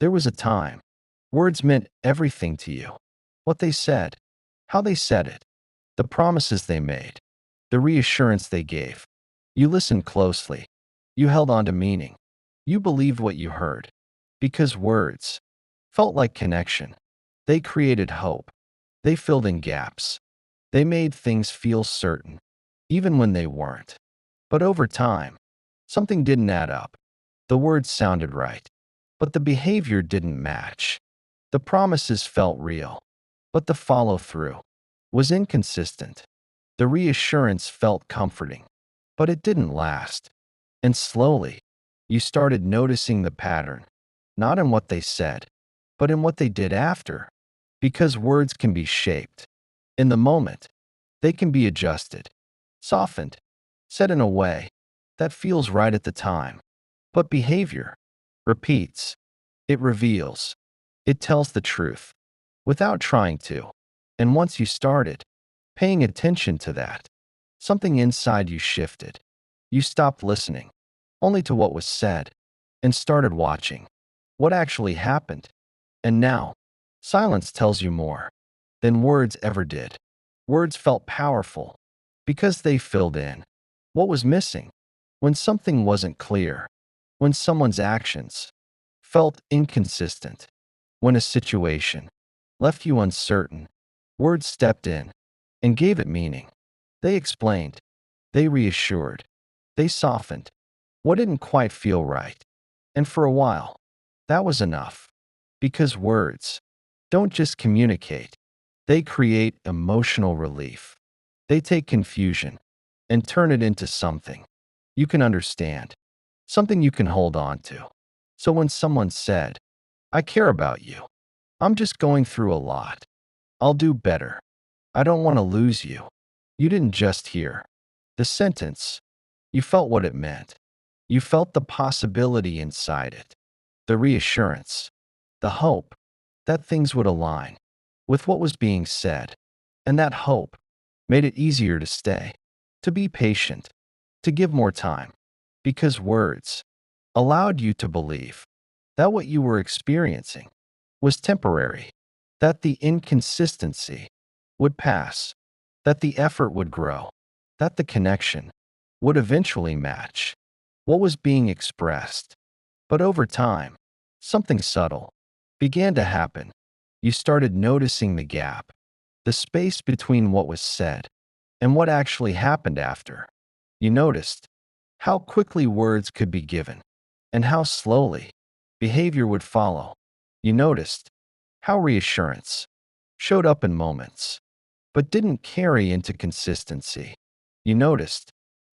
There was a time words meant everything to you. What they said, how they said it, the promises they made, the reassurance they gave. You listened closely. You held on to meaning. You believed what you heard. Because words felt like connection. They created hope. They filled in gaps. They made things feel certain, even when they weren't. But over time, something didn't add up. The words sounded right, but the behavior didn't match. The promises felt real, but the follow-through was inconsistent. The reassurance felt comforting, but it didn't last. And slowly, you started noticing the pattern, not in what they said, but in what they did after. Because words can be shaped. In the moment, they can be adjusted, softened, said in a way that feels right at the time. But behavior repeats. It reveals. It tells the truth without trying to. And once you started paying attention to that, something inside you shifted. You stopped listening only to what was said and started watching what actually happened. And now, silence tells you more than words ever did. Words felt powerful because they filled in what was missing. When something wasn't clear, when someone's actions felt inconsistent, when a situation left you uncertain, words stepped in and gave it meaning. They explained, they reassured, they softened what didn't quite feel right. And for a while, that was enough. Because words don't just communicate, they create emotional relief. They take confusion and turn it into something you can understand, something you can hold on to. So when someone said, I care about you, I'm just going through a lot, I'll do better, I don't want to lose you, you didn't just hear the sentence, you felt what it meant. You felt the possibility inside it, the reassurance, the hope that things would align with what was being said. And that hope made it easier to stay, to be patient, to give more time, because words allowed you to believe that what you were experiencing was temporary, that the inconsistency would pass, that the effort would grow, that the connection would eventually match what was being expressed. But over time, something subtle began to happen. You started noticing the gap, the space between what was said and what actually happened after. You noticed how quickly words could be given and how slowly behavior would follow. You noticed how reassurance showed up in moments but didn't carry into consistency. You noticed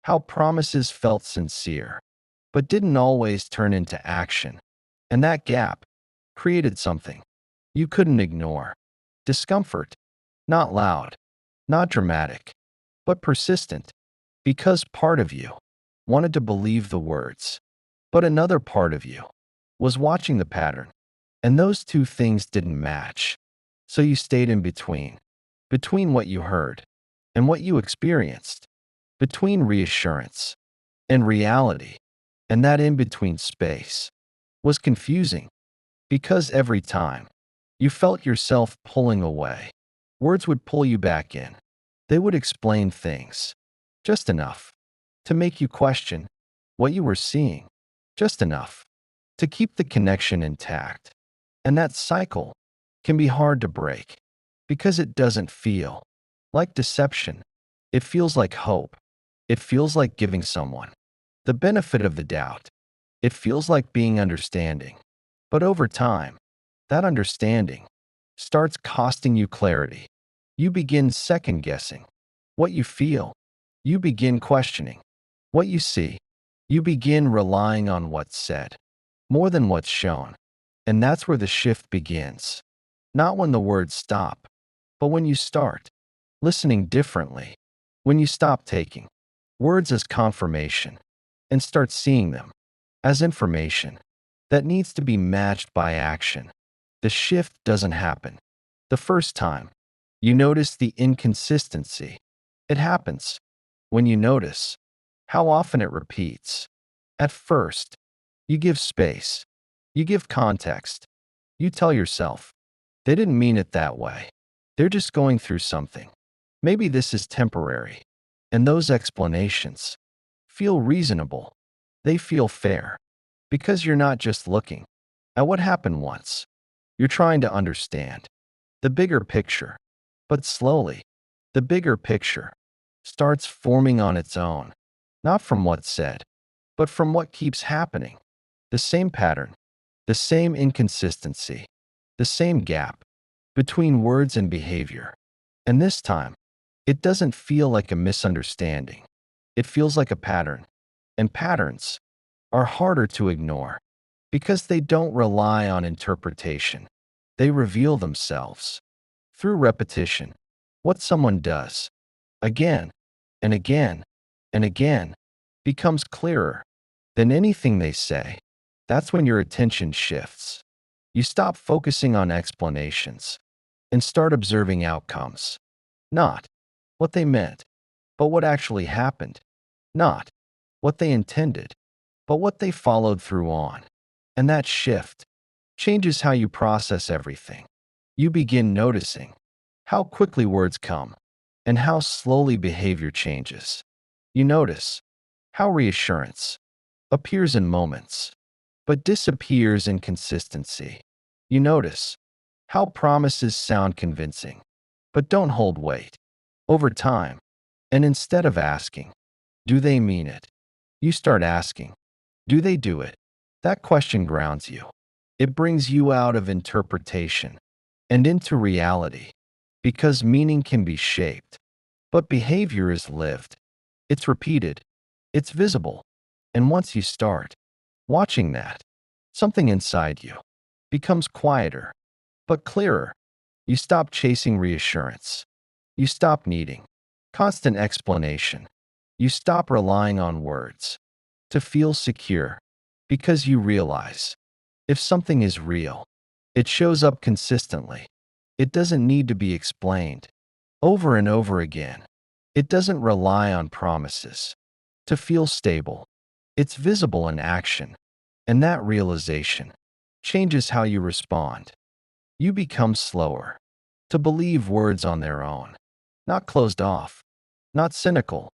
how promises felt sincere but didn't always turn into action. And that gap created something you couldn't ignore. Discomfort, not loud, not dramatic, but persistent, because part of you wanted to believe the words, but another part of you was watching the pattern, and those two things didn't match. So you stayed in between what you heard and what you experienced, between reassurance and reality. And that in-between space was confusing because every time you felt yourself pulling away, words would pull you back in. They would explain things just enough to make you question what you were seeing, just enough to keep the connection intact. And that cycle can be hard to break because it doesn't feel like deception. It feels like hope. It feels like giving someone the benefit of the doubt. It feels like being understanding. But over time, that understanding starts costing you clarity. You begin second-guessing what you feel. You begin questioning what you see. You begin relying on what's said more than what's shown. And that's where the shift begins. Not when the words stop, but when you start listening differently. When you stop taking words as confirmation and start seeing them as information that needs to be matched by action. The shift doesn't happen the first time you notice the inconsistency. It happens when you notice how often it repeats. At first, you give space. You give context. You tell yourself, they didn't mean it that way. They're just going through something. Maybe this is temporary. And those explanations feel reasonable. They feel fair. Because you're not just looking at what happened once. You're trying to understand the bigger picture. But slowly, the bigger picture starts forming on its own. Not from what's said, but from what keeps happening. The same pattern, the same inconsistency, the same gap between words and behavior. And this time, it doesn't feel like a misunderstanding. It feels like a pattern. And patterns are harder to ignore because they don't rely on interpretation. They reveal themselves through repetition. What someone does again and again and again becomes clearer than anything they say. That's when your attention shifts. You stop focusing on explanations and start observing outcomes. Not what they meant, but what actually happened. Not what they intended, but what they followed through on. And that shift changes how you process everything. You begin noticing how quickly words come and how slowly behavior changes. You notice how reassurance appears in moments, but disappears in consistency. You notice how promises sound convincing, but don't hold weight over time. And instead of asking, do they mean it? You start asking, do they do it? That question grounds you. It brings you out of interpretation and into reality, because meaning can be shaped, but behavior is lived. It's repeated. It's visible. And once you start watching that, something inside you becomes quieter, but clearer. You stop chasing reassurance. You stop needing constant explanation. You stop relying on words to feel secure because you realize if something is real, it shows up consistently. It doesn't need to be explained over and over again. It doesn't rely on promises to feel stable. It's visible in action, and that realization changes how you respond. You become slower to believe words on their own, not closed off, not cynical,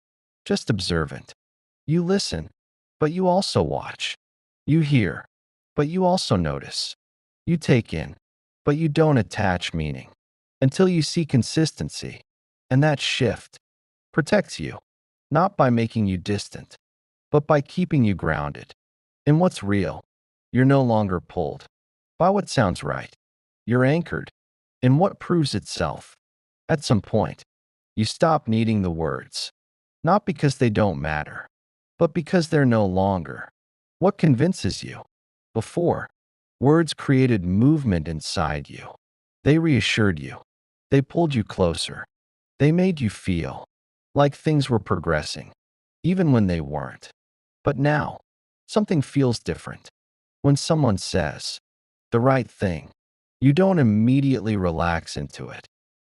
just observant. You listen, but you also watch. You hear, but you also notice. You take in, but you don't attach meaning until you see consistency. And that shift protects you, not by making you distant, but by keeping you grounded in what's real. You're no longer pulled by what sounds right. You're anchored in what proves itself. At some point, you stop needing the words, not because they don't matter, but because they're no longer what convinces you. Before, words created movement inside you. They reassured you. They pulled you closer. They made you feel like things were progressing, even when they weren't. But now, something feels different. When someone says the right thing, you don't immediately relax into it.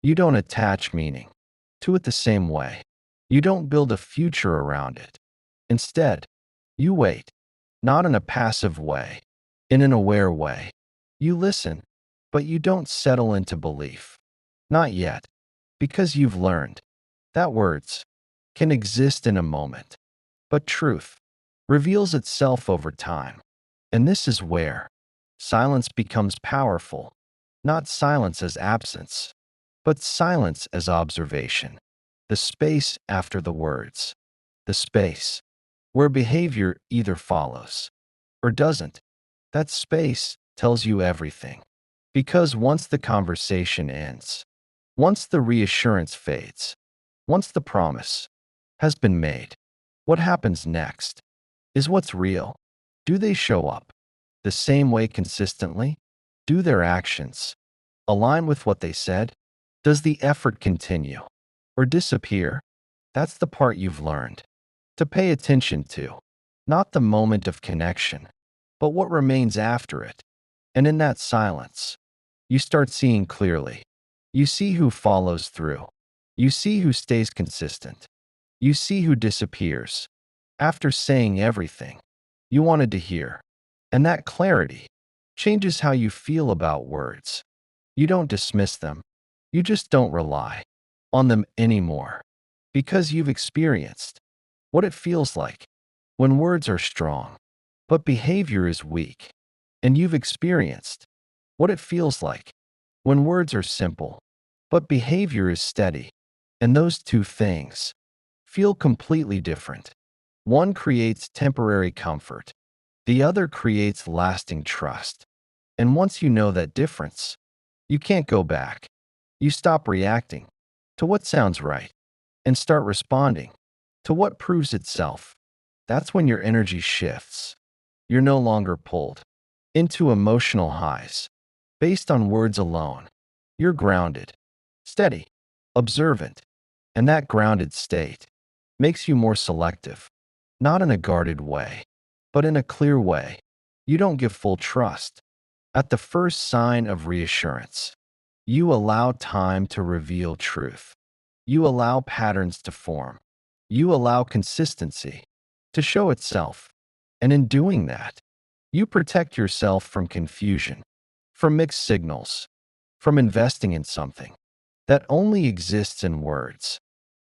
You don't attach meaning to it the same way. You don't build a future around it. Instead, you wait, not in a passive way, in an aware way. You listen, but you don't settle into belief. Not yet, because you've learned that words can exist in a moment, but truth reveals itself over time. And this is where silence becomes powerful, not silence as absence, but silence as observation. The space after the words, the space where behavior either follows or doesn't. That space tells you everything. Because once the conversation ends, once the reassurance fades, once the promise has been made, what happens next is what's real. Do they show up the same way consistently? Do their actions align with what they said? Does the effort continue or disappear? That's the part you've learned to pay attention to, not the moment of connection, but what remains after it. And in that silence, you start seeing clearly. You see who follows through. You see who stays consistent. You see who disappears after saying everything you wanted to hear. And that clarity changes how you feel about words. You don't dismiss them. You just don't rely on them anymore because you've experienced what it feels like when words are strong, but behavior is weak. And you've experienced what it feels like when words are simple, but behavior is steady. And those two things feel completely different. One creates temporary comfort, the other creates lasting trust. And once you know that difference, you can't go back. You stop reacting to what sounds right and start responding to what proves itself. That's when your energy shifts. You're no longer pulled into emotional highs based on words alone. You're grounded, steady, observant, and that grounded state makes you more selective, not in a guarded way, but in a clear way. You don't give full trust at the first sign of reassurance. You allow time to reveal truth. You allow patterns to form. You allow consistency to show itself. And in doing that, you protect yourself from confusion, from mixed signals, from investing in something that only exists in words.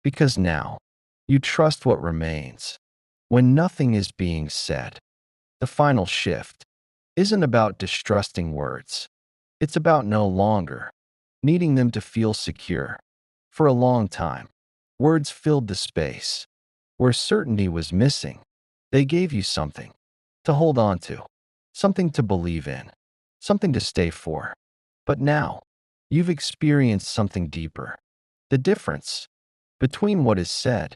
Because now, you trust what remains when nothing is being said. The final shift isn't about distrusting words. It's about no longer needing them to feel secure. For a long time, words filled the space where certainty was missing. They gave you something to hold on to, something to believe in, something to stay for. But now, you've experienced something deeper. The difference between what is said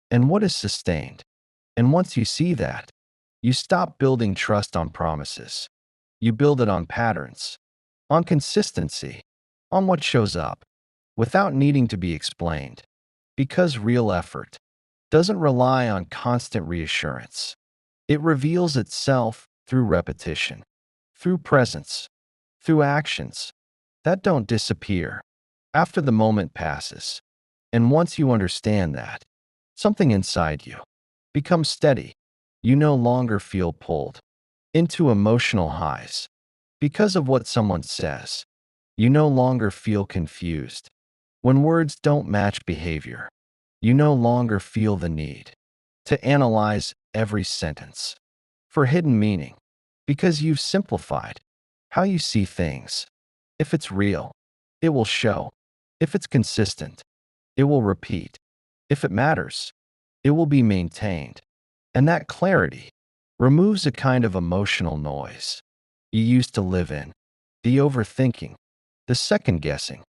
and what is sustained. And once you see that, you stop building trust on promises. You build it on patterns, on consistency, on what shows up, without needing to be explained. Because real effort doesn't rely on constant reassurance. It reveals itself through repetition, through presence, through actions that don't disappear after the moment passes. And once you understand that, something inside you becomes steady. You no longer feel pulled into emotional highs because of what someone says. You no longer feel confused when words don't match behavior. You no longer feel the need to analyze every sentence for hidden meaning because you've simplified how you see things. If it's real, it will show. If it's consistent, it will repeat. If it matters, it will be maintained. And that clarity removes a kind of emotional noise you used to live in, the overthinking, the second guessing,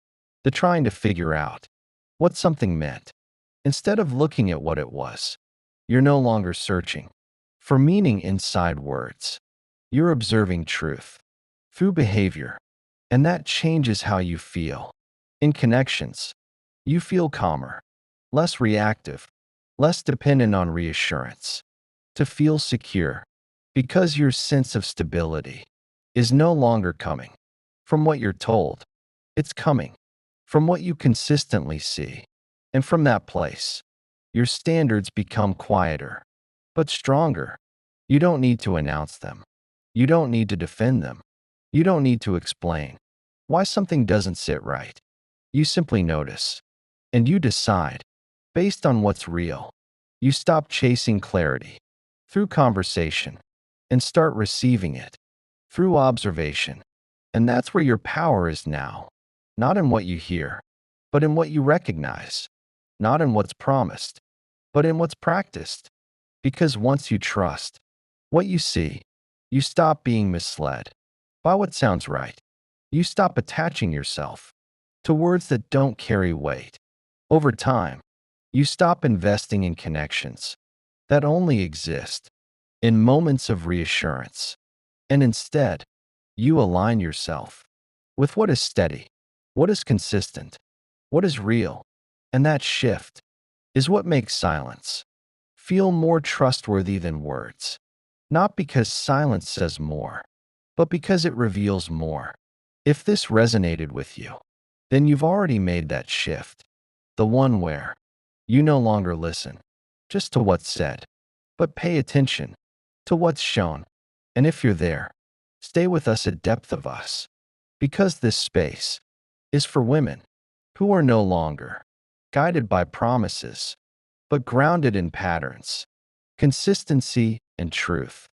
the trying to figure out what something meant. Instead of looking at what it was, you're no longer searching for meaning inside words. You're observing truth through behavior, and that changes how you feel. In connections, you feel calmer, less reactive, less dependent on reassurance. To feel secure, because your sense of stability is no longer coming from what you're told. It's coming from what you consistently see. And from that place, your standards become quieter, but stronger. You don't need to announce them. You don't need to defend them. You don't need to explain why something doesn't sit right. You simply notice, and you decide based on what's real. You stop chasing clarity through conversation and start receiving it through observation. And that's where your power is now, not in what you hear, but in what you recognize, not in what's promised, but in what's practiced. Because once you trust what you see, you stop being misled by what sounds right. You stop attaching yourself to words that don't carry weight. Over time, you stop investing in connections that only exist in moments of reassurance, and instead, you align yourself with what is steady, what is consistent, what is real. And that shift is what makes silence feel more trustworthy than words. Not because silence says more, but because it reveals more. If this resonated with you, then you've already made that shift. The one where you no longer listen just to what's said, but pay attention to what's shown. And if you're there, Stay with us at depth of us, because this space is for women who are no longer guided by promises, but grounded in patterns, consistency, and truth.